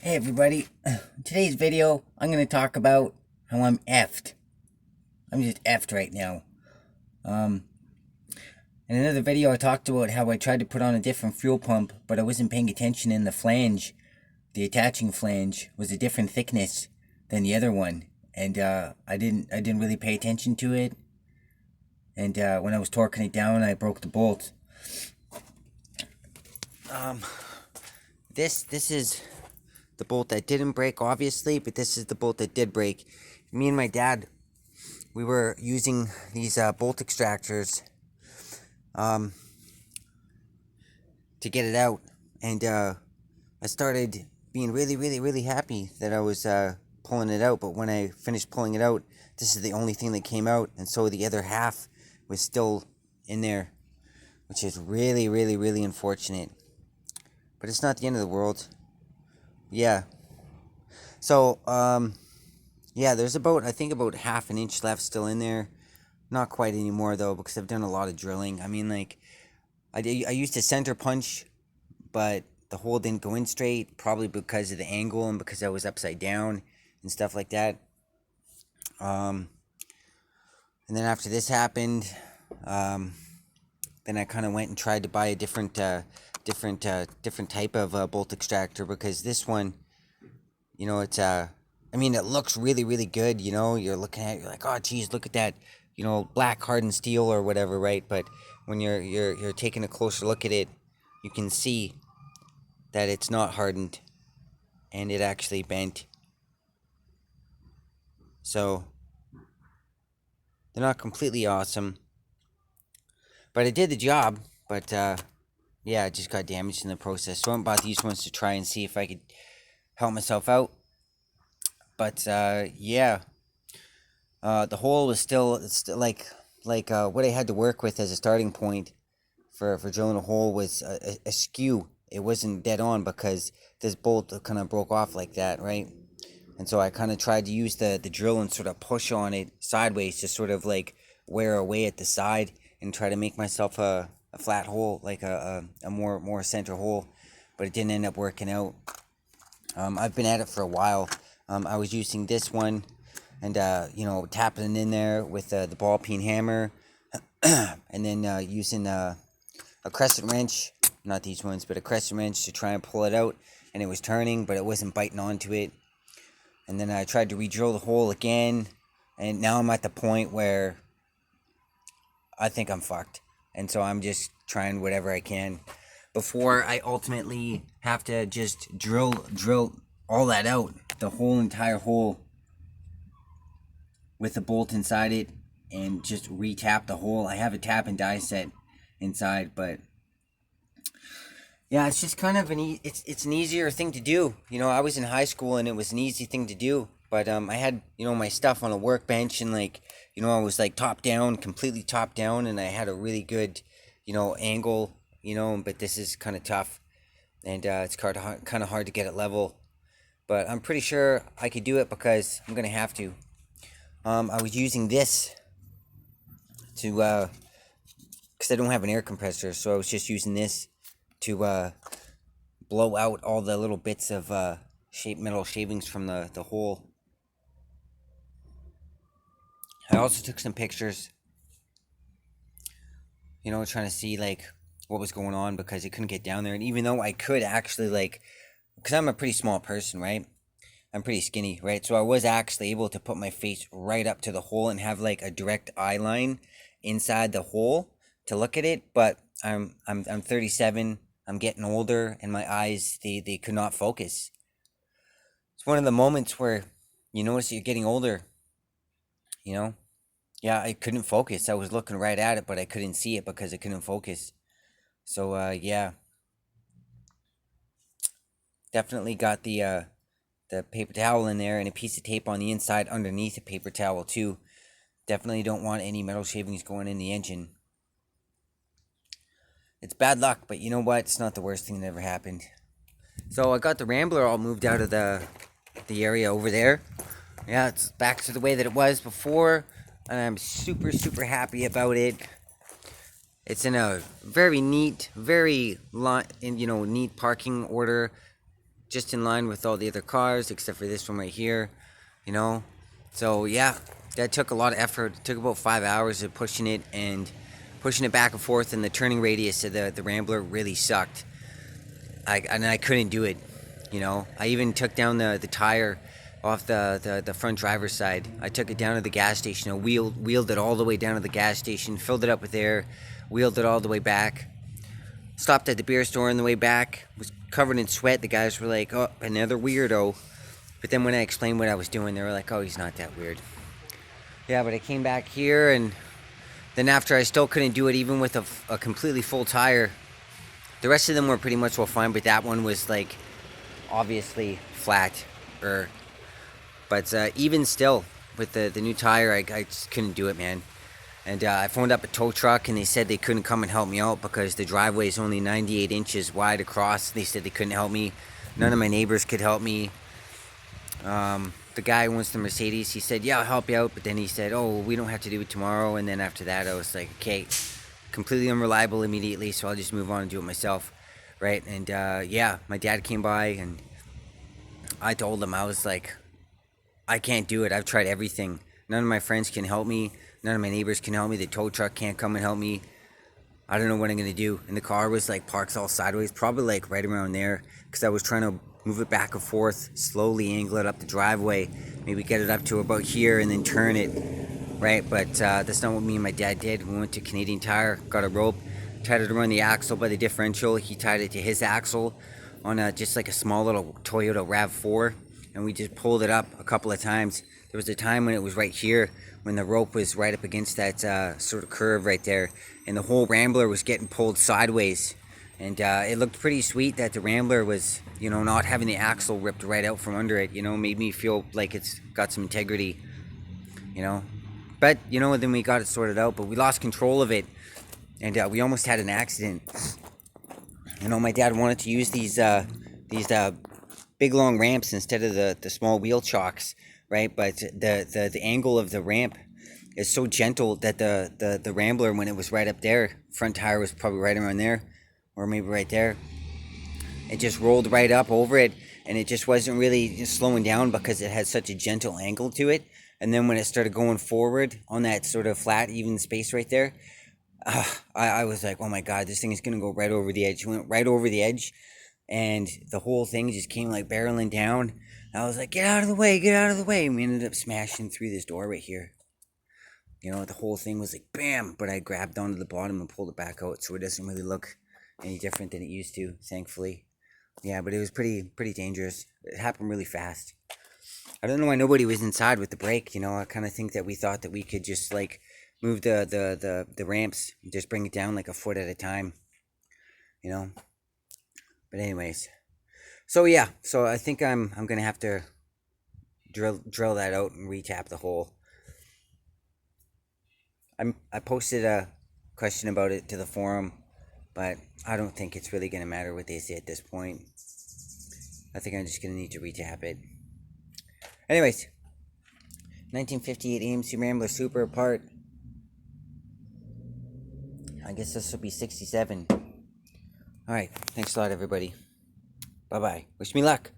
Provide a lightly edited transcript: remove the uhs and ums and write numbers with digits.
Hey everybody, in today's video I'm going to talk about how I'm effed. I'm just effed right now. In another video I talked about how I tried to put on a different fuel pump, but I wasn't paying attention in the flange. The attaching flange was a different thickness than the other one, and I didn't really pay attention to it. And when I was torquing it down, I broke the bolt. This is the bolt that didn't break, obviously, but this is the bolt that did break. Me and my dad, we were using these bolt extractors to get it out, and I started being really happy that I was pulling it out. But when I finished pulling it out, this is the only thing that came out, and so the other half was still in there, which is really unfortunate. But it's not the end of the world. Yeah. So, yeah, there's about, I think about half an inch left still in there. Not quite anymore, though, because I've done a lot of drilling. I mean, like, I used a center punch, but the hole didn't go in straight, probably because of the angle and because I was upside down and stuff like that. And then after this happened, then I kind of went and tried to buy a different type of bolt extractor, because this one, you know, it's I mean, it looks really good. You know, you're looking at it, you're like, oh geez, look at that, you know, black hardened steel or whatever, right? But when you're taking a closer look at it, you can see that it's not hardened, and it actually bent. So they're not completely awesome, but it did the job. But yeah, it just got damaged in the process. So I bought these ones to try and see if I could help myself out. But yeah, the hole was still like what I had to work with as a starting point for drilling a hole was a skew. It wasn't dead on because this bolt kind of broke off like that, right? And so I kind of tried to use the drill and sort of push on it sideways to sort of like wear away at the side and try to make myself a flat hole, like a more center hole. But it didn't end up working out. I've been at it for a while. I was using this one and, you know, tapping it in there with the ball peen hammer, and then using a crescent wrench, not these ones, but a crescent wrench to try and pull it out. And it was turning, but it wasn't biting onto it. And then I tried to re-drill the hole again, and now I'm at the point where I think I'm fucked. And so I'm just trying whatever I can before I ultimately have to just drill all that out, the whole entire hole with a bolt inside it, and just re-tap the hole. I have a tap and die set inside, but yeah, it's just kind of it's an easier thing to do. You know, I was in high school and it was an easy thing to do, but I had, you know, my stuff on a workbench, and like, you know, I was like top down, completely top down, and I had a really good, you know, angle, you know, but this is kind of tough, and it's kind of hard to get it level. But I'm pretty sure I could do it because I'm gonna have to. I was using this to because I don't have an air compressor, so I was just using this to blow out all the little bits of metal shavings from the hole. I also took some pictures, you know, trying to see like what was going on, because I couldn't get down there. And even though I could actually, like, because I'm a pretty small person, right? I'm pretty skinny, right? So I was actually able to put my face right up to the hole and have like a direct eye line inside the hole to look at it. But I'm 37. I'm getting older, and my eyes they could not focus. It's one of the moments where you notice that you're getting older. You know, yeah, I couldn't focus. I was looking right at it, but I couldn't see it because I couldn't focus. So yeah, definitely got the paper towel in there and a piece of tape on the inside underneath the paper towel too. Definitely don't want any metal shavings going in the engine. It's bad luck, but you know what? It's not the worst thing that ever happened. So I got the Rambler all moved out of the area over there. Yeah, it's back to the way that it was before, and I'm super happy about it. It's in a very neat, neat parking order. just in line with all the other cars, except for this one right here, you know. So yeah, that took a lot of effort. It took about 5 hours of pushing it back and forth, and the turning radius of the Rambler really sucked. I couldn't do it, you know. I even took down the tire off the front driver's side. I took it down to the gas station, and wheeled it all the way down to the gas station, filled it up with air, wheeled it all the way back. Stopped at the beer store on the way back, was covered in sweat. The guys were like, oh, another weirdo. But then when I explained what I was doing, they were like, oh, he's not that weird. Yeah, but I came back here, and then after I still couldn't do it, even with a completely full tire. The rest of them were pretty much well fine, but that one was like obviously flat. But even still, with the new tire, I just couldn't do it, man. And I phoned up a tow truck, and they said they couldn't come and help me out because the driveway is only 98 inches wide across. They said they couldn't help me. None of my neighbors could help me. The guy who owns the Mercedes, he said, yeah, I'll help you out. But then he said, oh, we don't have to do it tomorrow. And then after that, I was like, okay, completely unreliable immediately, so I'll just move on and do it myself, right? And yeah, my dad came by, and I told him, I was like, I can't do it. I've tried everything. None of my friends can help me. None of my neighbors can help me. The tow truck can't come and help me. I don't know what I'm going to do. And the car was like parked all sideways, probably like right around there, because I was trying to move it back and forth, slowly angle it up the driveway, maybe get it up to about here and then turn it, right? But that's not what me and my dad did. We went to Canadian Tire, got a rope, tried to run the axle by the differential. He tied it to his axle on just like a small little Toyota RAV4, and we just pulled it up a couple of times. There was a time when it was right here, when the rope was right up against that sort of curve right there, and the whole Rambler was getting pulled sideways. And it looked pretty sweet that the Rambler was, you know, not having the axle ripped right out from under it, you know, made me feel like it's got some integrity, you know. But, you know, then we got it sorted out, but we lost control of it, and we almost had an accident. You know, my dad wanted to use these big long ramps instead of the small wheel chocks, right? But the angle of the ramp is so gentle that the Rambler, when it was right up there, front tire was probably right around there, or maybe right there, it just rolled right up over it, and it just wasn't really slowing down because it had such a gentle angle to it. And then when it started going forward on that sort of flat, even space right there, I was like, oh my God, this thing is going to go right over the edge. It went right over the edge, and the whole thing just came like barreling down. And I was like, get out of the way, get out of the way. And we ended up smashing through this door right here. You know, the whole thing was like, bam, but I grabbed onto the bottom and pulled it back out, so it doesn't really look any different than it used to, thankfully. Yeah, but it was pretty dangerous. It happened really fast. I don't know why nobody was inside with the brake, you know. I kind of think that we thought that we could just like move the ramps and just bring it down like a foot at a time, you know. But anyways, so yeah, so I think I'm gonna have to drill that out and retap the hole. I posted a question about it to the forum, but I don't think it's really gonna matter what they say at this point. I think I'm just gonna need to retap it. Anyways, 1958 AMC Rambler Super part. I guess this will be 67. Alright, thanks a lot, everybody. Bye-bye. Wish me luck.